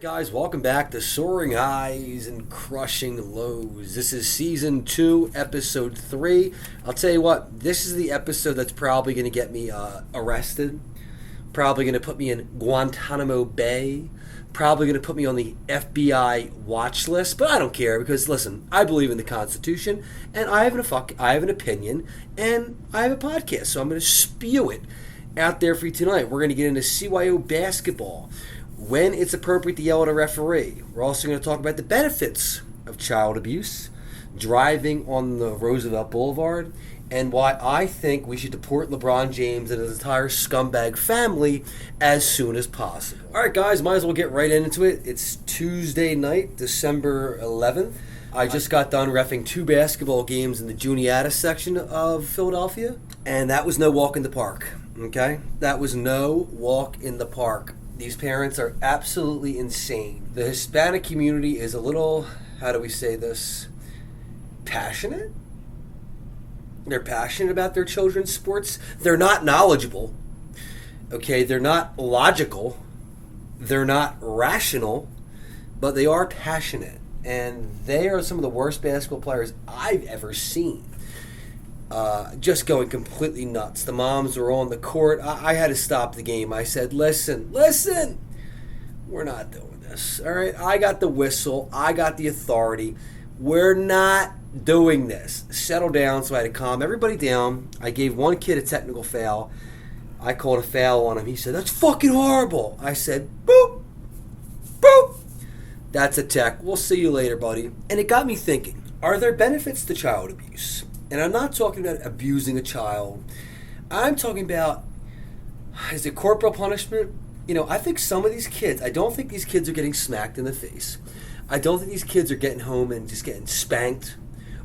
Guys, welcome back to Soaring Highs and Crushing Lows. This is Season 2, Episode 3. I'll tell you what, this is the episode that's probably going to get me arrested. Probably going to put me in Guantanamo Bay. Probably going to put me on the FBI watch list. But I don't care because, listen, I believe in the Constitution. And I have an opinion. And I have a podcast. So I'm going to spew it out there for you tonight. We're going to get into CYO basketball. When it's appropriate to yell at a referee. We're also going to talk about the benefits of child abuse, driving on the Roosevelt Boulevard, and why I think we should deport LeBron James and his entire scumbag family as soon as possible. All right, guys, might as well get right into it. It's Tuesday night, December 11th. I just got done reffing 2 basketball games in the Juniata section of Philadelphia, and that was no walk in the park, okay? That was no walk in the park. These parents are absolutely insane. The Hispanic community is a little, how do we say this, passionate? They're passionate about their children's sports. They're not knowledgeable. Okay, they're not logical. They're not rational, but they are passionate. And they are some of the worst basketball players I've ever seen. Just going completely nuts. The moms were on the court. I had to stop the game. I said, listen, we're not doing this. All right, I got the whistle. I got the authority. We're not doing this. Settle down. So I had to calm everybody down. I gave one kid a technical foul. I called a foul on him. He said, that's fucking horrible. I said, boop, boop. That's a tech. We'll see you later, buddy. And it got me thinking, are there benefits to child abuse? And I'm not talking about abusing a child. I'm talking about, is it corporal punishment? You know, I think some of these kids, I don't think these kids are getting smacked in the face. I don't think these kids are getting home and just getting spanked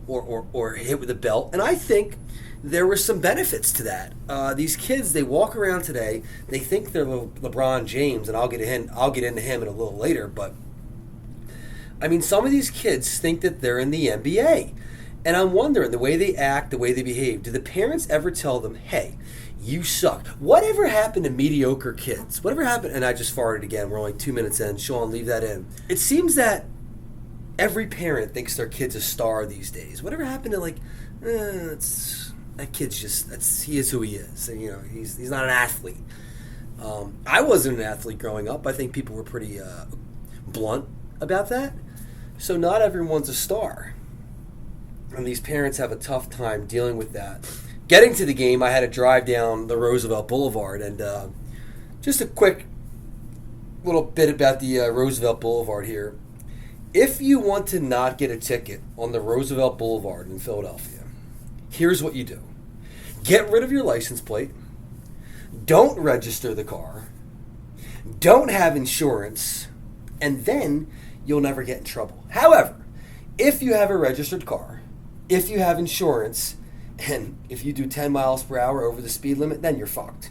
or hit with a belt. And I think there were some benefits to that. These kids, they walk around today, they think they're LeBron James, and I'll get into him in a little later. But, I mean, some of these kids think that they're in the NBA. And I'm wondering, the way they act, the way they behave, do the parents ever tell them, hey, you suck? Whatever happened to mediocre kids? Whatever happened? And I just farted again. We're only 2 minutes in. Sean, leave that in. It seems that every parent thinks their kid's a star these days. Whatever happened to, like, that kid's just, he is who he is. And, you know, he's not an athlete. I wasn't an athlete growing up. I think people were pretty blunt about that. So not everyone's a star. And these parents have a tough time dealing with that. Getting to the game, I had to drive down the Roosevelt Boulevard. And just a quick little bit about the Roosevelt Boulevard here. If you want to not get a ticket on the Roosevelt Boulevard in Philadelphia, here's what you do. Get rid of your license plate. Don't register the car. Don't have insurance. And then you'll never get in trouble. However, if you have a registered car, if you have insurance, and if you do 10 miles per hour over the speed limit, then you're fucked.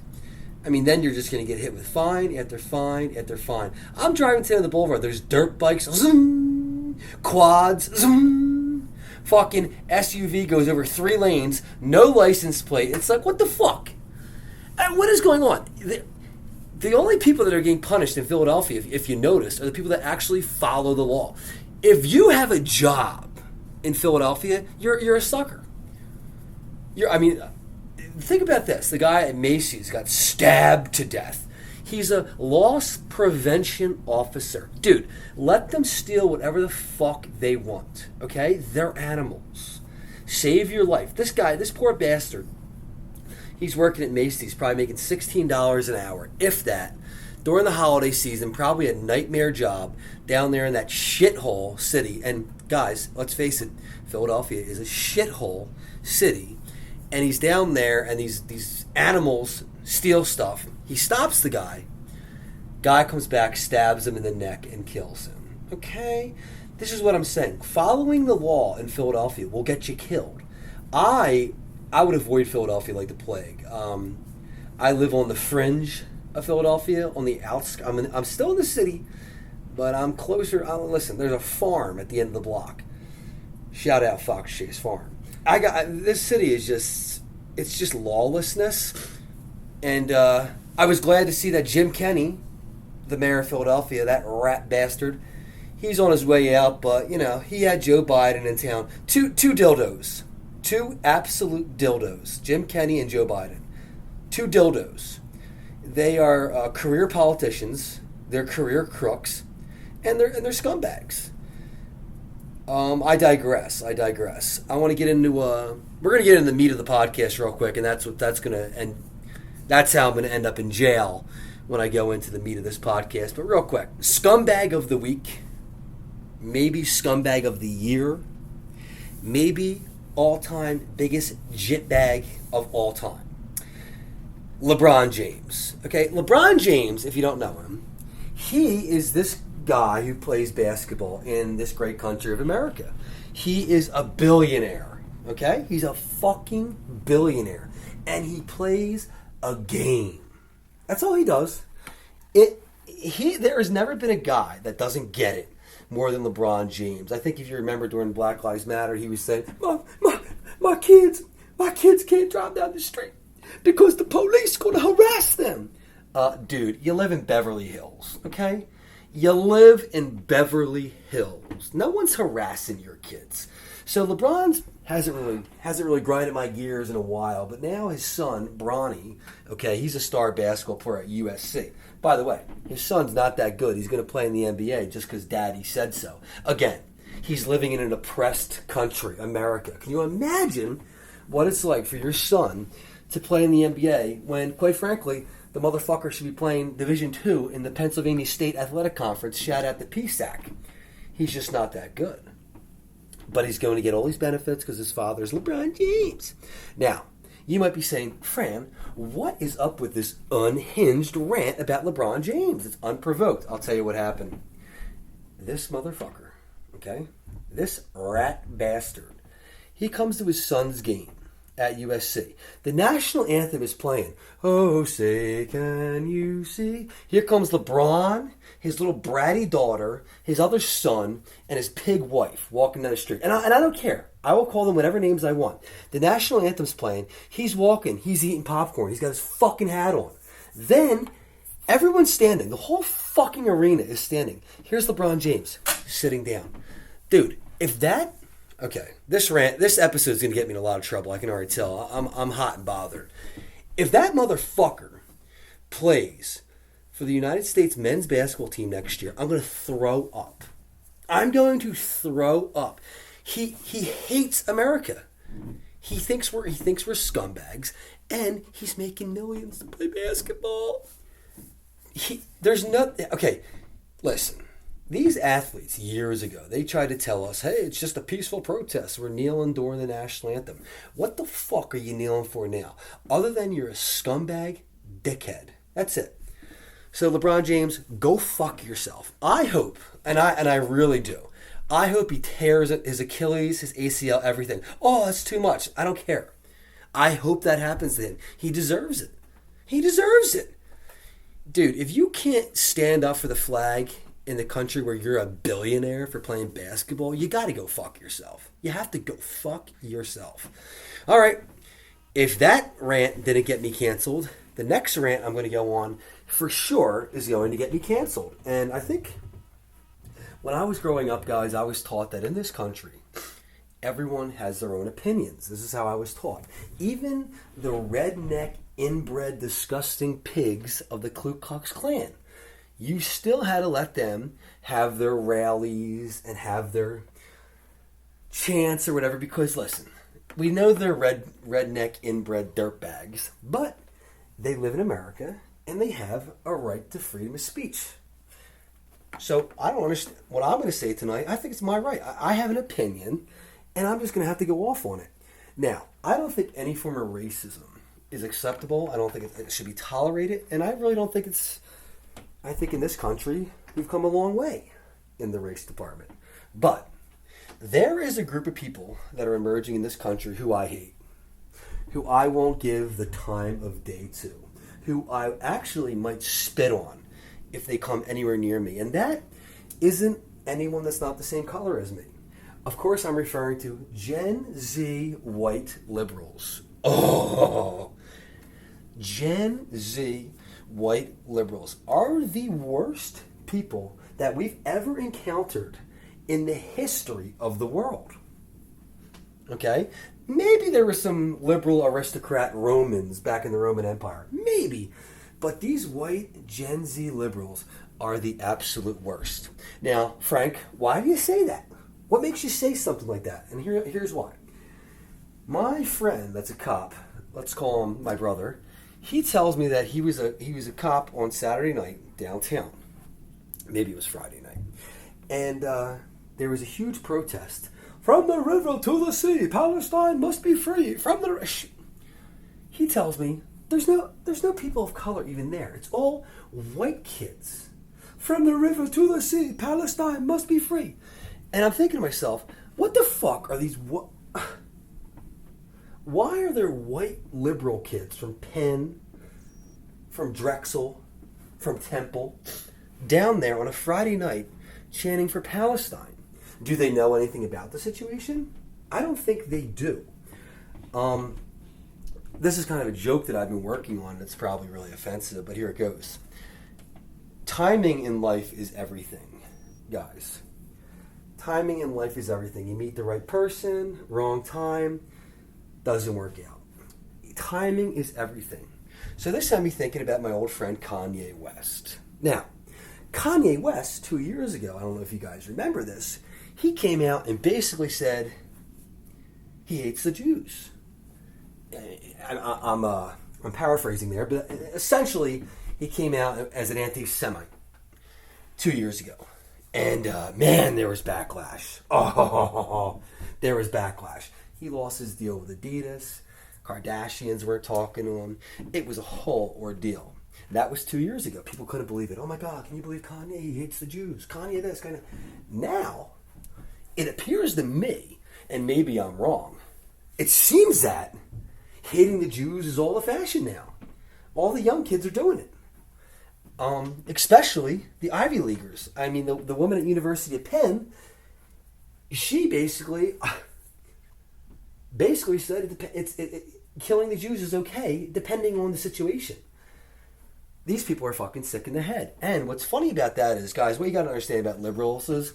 I mean, then you're just going to get hit with fine after fine after fine. I'm driving today on the boulevard. There's dirt bikes, zoom, quads, zoom. Fucking SUV goes over 3 lanes, no license plate. It's like, what the fuck? What is going on? The only people that are getting punished in Philadelphia, if you noticed, are the people that actually follow the law. If you have a job in Philadelphia, you're a sucker. Think about this. The guy at Macy's got stabbed to death. He's a loss prevention officer. Dude, let them steal whatever the fuck they want, okay? They're animals. Save your life. This guy, this poor bastard, he's working at Macy's, probably making $16 an hour, if that, during the holiday season, probably a nightmare job down there in that shithole city. And guys, let's face it, Philadelphia is a shithole city. And he's down there, and these animals steal stuff. He stops the guy. Guy comes back, stabs him in the neck, and kills him. Okay? This is what I'm saying. Following the law in Philadelphia will get you killed. I would avoid Philadelphia like the plague. I live on the fringe of Philadelphia, on the outskirts. I'm still in the city, but I'm closer. Listen, there's a farm at the end of the block. Shout out Fox Chase Farm. This city is just lawlessness, and I was glad to see that Jim Kenney the mayor of Philadelphia, that rat bastard, he's on his way out, but, he had Joe Biden in town. Two dildos. Two absolute dildos. Jim Kenney and Joe Biden. Two dildos. They are career politicians. They're career crooks. And they're scumbags. I digress. I want to get into we're going to get into the meat of the podcast real quick, and that's how I'm going to end up in jail when I go into the meat of this podcast. But real quick, scumbag of the week, maybe scumbag of the year, maybe all-time biggest jitbag of all time. LeBron James. Okay, LeBron James, if you don't know him, he is this guy who plays basketball in this great country of America. He is a billionaire, okay? He's a fucking billionaire. And he plays a game. That's all he does. There has never been a guy that doesn't get it more than LeBron James. I think if you remember during Black Lives Matter, he was saying, my kids can't drive down the street because the police are going to harass them. Dude, you live in Beverly Hills, okay? You live in Beverly Hills. No one's harassing your kids. So LeBron hasn't really grinded my gears in a while, but now his son, Bronny, okay, he's a star basketball player at USC. By the way, his son's not that good. He's going to play in the NBA just because daddy said so. Again, he's living in an oppressed country, America. Can you imagine what it's like for your son to play in the NBA when, quite frankly, the motherfucker should be playing Division II in the Pennsylvania State Athletic Conference, shout out to PSAC. He's just not that good. But he's going to get all these benefits because his father's LeBron James. Now, you might be saying, Fran, what is up with this unhinged rant about LeBron James? It's unprovoked. I'll tell you what happened. This motherfucker, okay, this rat bastard, he comes to his son's game at USC. The national anthem is playing. Oh, say can you see? Here comes LeBron, his little bratty daughter, his other son, and his pig wife walking down the street. And I don't care. I will call them whatever names I want. The national anthem's playing. He's walking. He's eating popcorn. He's got his fucking hat on. Then everyone's standing. The whole fucking arena is standing. Here's LeBron James sitting down. Dude, if that... Okay, this episode's going to get me in a lot of trouble. I can already tell. I'm hot and bothered. If that motherfucker plays for the United States men's basketball team next year, I'm going to throw up. I'm going to throw up. He hates America. He thinks we're scumbags, and he's making millions to play basketball. There's nothing. Okay, listen. These athletes, years ago, they tried to tell us, hey, it's just a peaceful protest. We're kneeling during the national anthem. What the fuck are you kneeling for now? Other than you're a scumbag dickhead. That's it. So LeBron James, go fuck yourself. I hope, and I really do, I hope he tears his Achilles, his ACL, everything. Oh, that's too much. I don't care. I hope that happens to him. He deserves it. He deserves it. Dude, if you can't stand up for the flag in the country where you're a billionaire for playing basketball, you got to go fuck yourself. You have to go fuck yourself. All right. If that rant didn't get me canceled, the next rant I'm going to go on for sure is going to get me canceled. And I think when I was growing up, guys, I was taught that in this country, everyone has their own opinions. This is how I was taught. Even the redneck, inbred, disgusting pigs of the Ku Klux Klan, you still had to let them have their rallies and have their chants or whatever, because listen, we know they're redneck, inbred dirtbags, but they live in America and they have a right to freedom of speech. So I don't understand what I'm going to say tonight. I think it's my right. I have an opinion and I'm just going to have to go off on it. Now, I don't think any form of racism is acceptable. I don't think it should be tolerated, and I really don't think it's... I think in this country, we've come a long way in the race department. But there is a group of people that are emerging in this country who I hate, who I won't give the time of day to, who I actually might spit on if they come anywhere near me. And that isn't anyone that's not the same color as me. Of course, I'm referring to Gen Z white liberals. Oh, Gen Z white liberals are the worst people that we've ever encountered in the history of the world. Okay? Maybe there were some liberal aristocrat Romans back in the Roman Empire. Maybe. But these white Gen Z liberals are the absolute worst. Now, Frank, why do you say that? What makes you say something like that? And here's why. My friend that's a cop, let's call him my brother, he tells me that he was a cop on Saturday night downtown. Maybe it was Friday night. And there was a huge protest. From the river to the sea, Palestine must be free. He tells me there's no people of color even there. It's all white kids. From the river to the sea, Palestine must be free. And I'm thinking to myself, what the fuck are these? Why are there white liberal kids from Penn, from Drexel, from Temple, down there on a Friday night chanting for Palestine? Do they know anything about the situation? I don't think they do. This is kind of a joke that I've been working on. It's probably really offensive, but here it goes. Timing in life is everything, guys. Timing in life is everything. You meet the right person, wrong time, doesn't work out. Timing is everything. So this had me thinking about my old friend Kanye West. Now, Kanye West, 2 years ago, I don't know if you guys remember this, he came out and basically said he hates the Jews. I'm paraphrasing there, but essentially he came out as an anti-Semite 2 years ago. And man, there was backlash. Oh, there was backlash. He lost his deal with Adidas. Kardashians were talking to him. It was a whole ordeal. That was 2 years ago. People couldn't believe it. Oh my God, can you believe Kanye? He hates the Jews. Kanye this, kind of. Now, it appears to me, and maybe I'm wrong, it seems that hating the Jews is all the fashion now. All the young kids are doing it. Especially the Ivy Leaguers. I mean, the woman at University of Penn, she basically said killing the Jews is okay, depending on the situation. These people are fucking sick in the head. And what's funny about that is, guys, what you got to understand about liberals is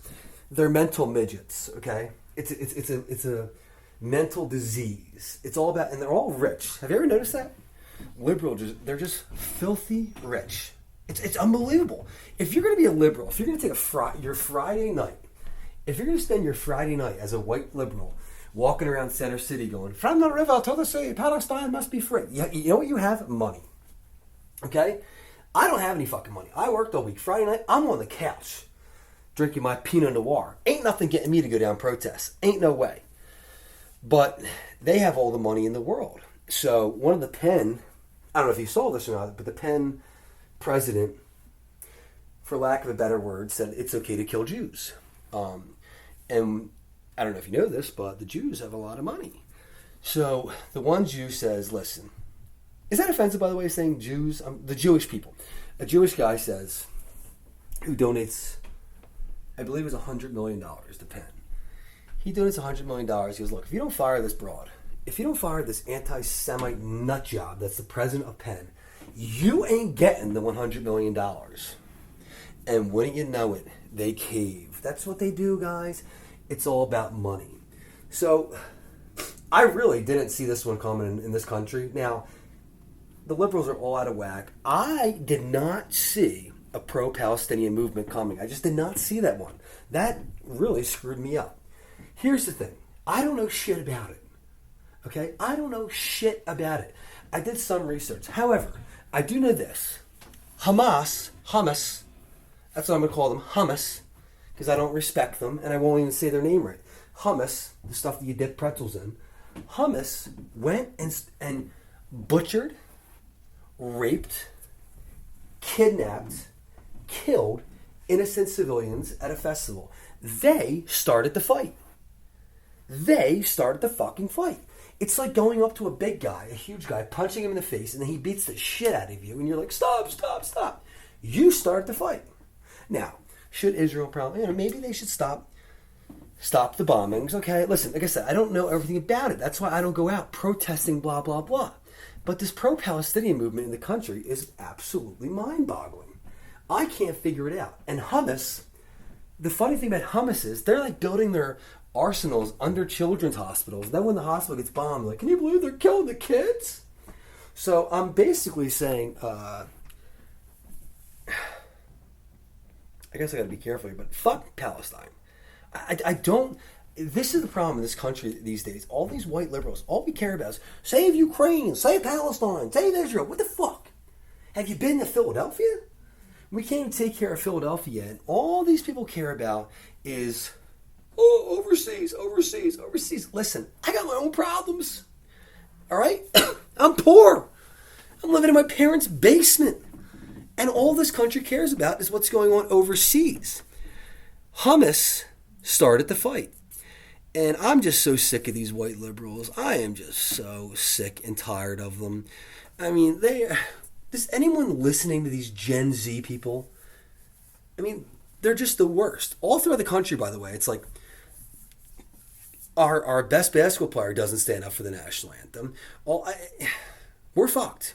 they're mental midgets. Okay, it's a mental disease. It's all about, and they're all rich. Have you ever noticed that? Liberals, they're just filthy rich. It's unbelievable. If you're going to be a liberal, if you're going to take your Friday night, if you're going to spend your Friday night as a white liberal walking around Center City going, from the river to the sea, Palestine must be free. You know what you have? Money. Okay? I don't have any fucking money. I worked all week. Friday night, I'm on the couch drinking my Pinot Noir. Ain't nothing getting me to go down protests. Ain't no way. But they have all the money in the world. So one of the Penn, I don't know if you saw this or not, but the Penn president, for lack of a better word, said it's okay to kill Jews. And I don't know if you know this, but the Jews have a lot of money. So the one Jew says, listen, is that offensive, by the way, saying Jews? The Jewish people. A Jewish guy says, who donates, I believe it was $100 million to Penn. He donates $100 million. He goes, look, if you don't fire this broad, if you don't fire this anti-Semite nut job that's the president of Penn, you ain't getting the $100 million. And wouldn't you know it, they cave. That's what they do, guys. It's all about money. So I really didn't see this one coming in this country. Now, the liberals are all out of whack. I did not see a pro-Palestinian movement coming. I just did not see that one. That really screwed me up. Here's the thing. I don't know shit about it. Okay? I don't know shit about it. I did some research. However, I do know this. Hamas, that's what I'm going to call them, hummus, because I don't respect them, and I won't even say their name right. Hummus, the stuff that you dip pretzels in, Hummus went and butchered, raped, kidnapped, killed innocent civilians at a festival. They started the fight. They started the fucking fight. It's like going up to a big guy, a huge guy, punching him in the face, and then he beats the shit out of you, and you're like, stop, stop, stop. You start the fight. Now, should Israel probably, maybe they should stop the bombings. Okay, listen, like I said, I don't know everything about it. That's why I don't go out protesting blah, blah, blah. But this pro-Palestinian movement in the country is absolutely mind-boggling. I can't figure it out. And hummus, the funny thing about hummus is they're like building their arsenals under children's hospitals. Then when the hospital gets bombed, like, can you believe they're killing the kids? So I'm basically saying, I guess I got to be careful here, but fuck Palestine. I don't. This is the problem in this country these days. All these white liberals, all we care about is save Ukraine, save Palestine, save Israel. What the fuck? Have you been to Philadelphia? We can't even take care of Philadelphia yet. All these people care about is, oh, overseas, overseas, overseas. Listen, I got my own problems. All right? I'm poor. I'm living in my parents' basement. And all this country cares about is what's going on overseas. Hummus started the fight. And I'm just so sick of these white liberals. I am just so sick and tired of them. I mean, does anyone listening to these Gen Z people? I mean, they're just the worst. All throughout the country, by the way, it's like our best basketball player doesn't stand up for the national anthem. We're fucked.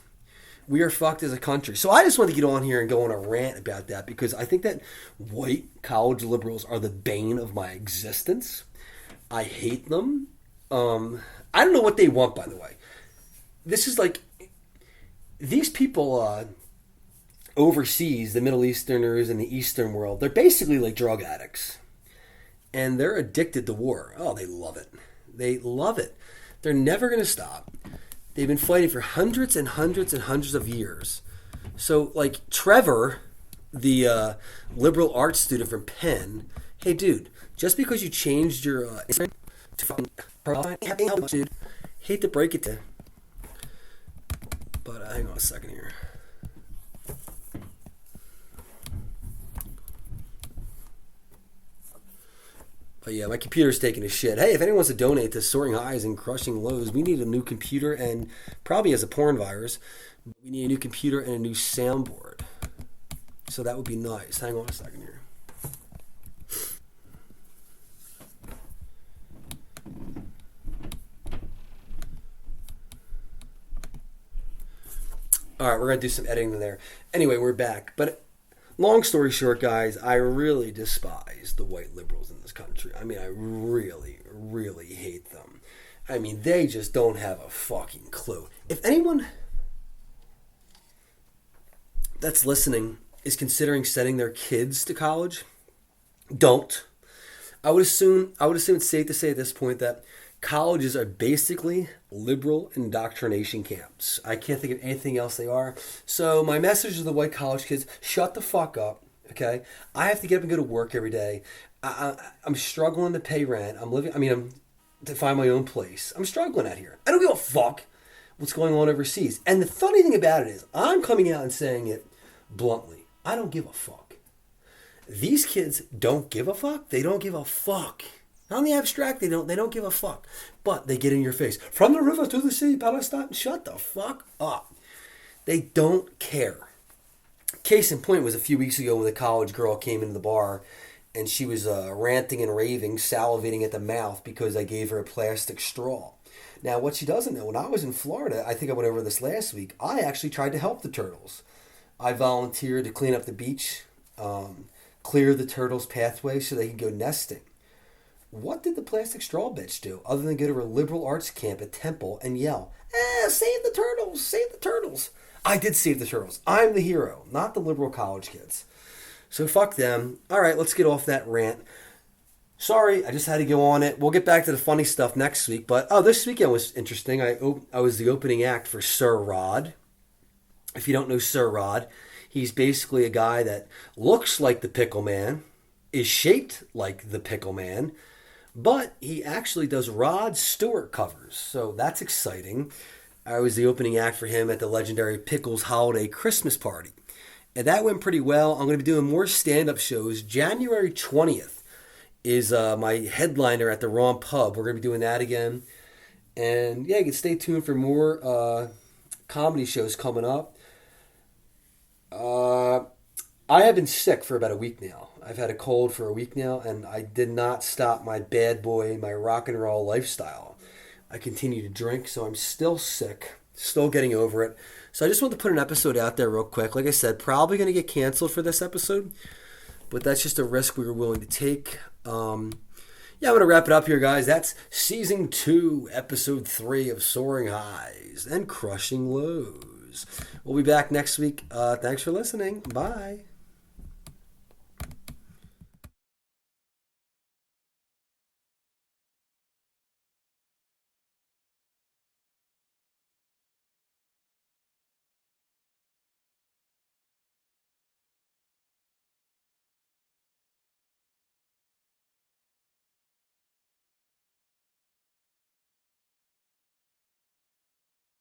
We are fucked as a country. So I just want to get on here and go on a rant about that because I think that white college liberals are the bane of my existence. I hate them. I don't know what they want, by the way. This is like, these people overseas, the Middle Easterners in the Eastern world, they're basically like drug addicts. And they're addicted to war. Oh, they love it. They love it. They're never going to stop. They've been fighting for hundreds and hundreds and hundreds of years. So, like, Trevor, the liberal arts student from Penn, hey, dude, just because you changed your Instagram to Palestine, dude, hate to break it to you. But hang on a second here. But yeah, my computer's taking a shit. Hey, if anyone wants to donate to Soaring Highs and Crushing Lows, we need a new computer and probably as a porn virus, we need a new computer and a new soundboard. So that would be nice. Hang on a second here. All right, we're going to do some editing there. Anyway, we're back. But long story short, guys, I really despise the white liberals in this country. I mean, I really, really hate them. I mean, they just don't have a fucking clue. If anyone that's listening is considering sending their kids to college, don't. I would assume it's safe to say at this point that colleges are basically liberal indoctrination camps. I can't think of anything else they are. So my message to the white college kids, shut the fuck up, okay? I have to get up and go to work every day. I'm struggling to pay rent. I'm to find my own place. I'm struggling out here. I don't give a fuck what's going on overseas. And the funny thing about it is, I'm coming out and saying it bluntly. I don't give a fuck. These kids don't give a fuck. They don't give a fuck. On the abstract, they don't give a fuck. But they get in your face. From the river to the sea, Palestine. Shut the fuck up. They don't care. Case in point was a few weeks ago when the college girl came into the bar and she was ranting and raving, salivating at the mouth because I gave her a plastic straw. Now, what she doesn't know, when I was in Florida, I think I went over this last week, I actually tried to help the turtles. I volunteered to clean up the beach, clear the turtles' pathway so they could go nesting. What did the plastic straw bitch do other than go to her liberal arts camp at Temple and yell, save the turtles, save the turtles. I did save the turtles. I'm the hero, not the liberal college kids. So fuck them. All right, let's get off that rant. Sorry, I just had to go on it. We'll get back to the funny stuff next week. But, this weekend was interesting. I was the opening act for Sir Rod. If you don't know Sir Rod, he's basically a guy that looks like the Pickle Man, is shaped like the Pickle Man, but he actually does Rod Stewart covers. So that's exciting. I was the opening act for him at the legendary Pickles Holiday Christmas Party. And that went pretty well. I'm going to be doing more stand-up shows. January 20th is my headliner at the Raw Pub. We're going to be doing that again. And yeah, you can stay tuned for more comedy shows coming up. I have been sick for about a week now. I've had a cold for a week now, and I did not stop my bad boy, my rock and roll lifestyle. I continue to drink, so I'm still sick. Still getting over it. So I just want to put an episode out there real quick. Like I said, probably going to get canceled for this episode, but that's just a risk we were willing to take. Yeah, I'm going to wrap it up here, guys. That's Season 2, Episode 3 of Soaring Highs and Crushing Lows. We'll be back next week. Thanks for listening. Bye.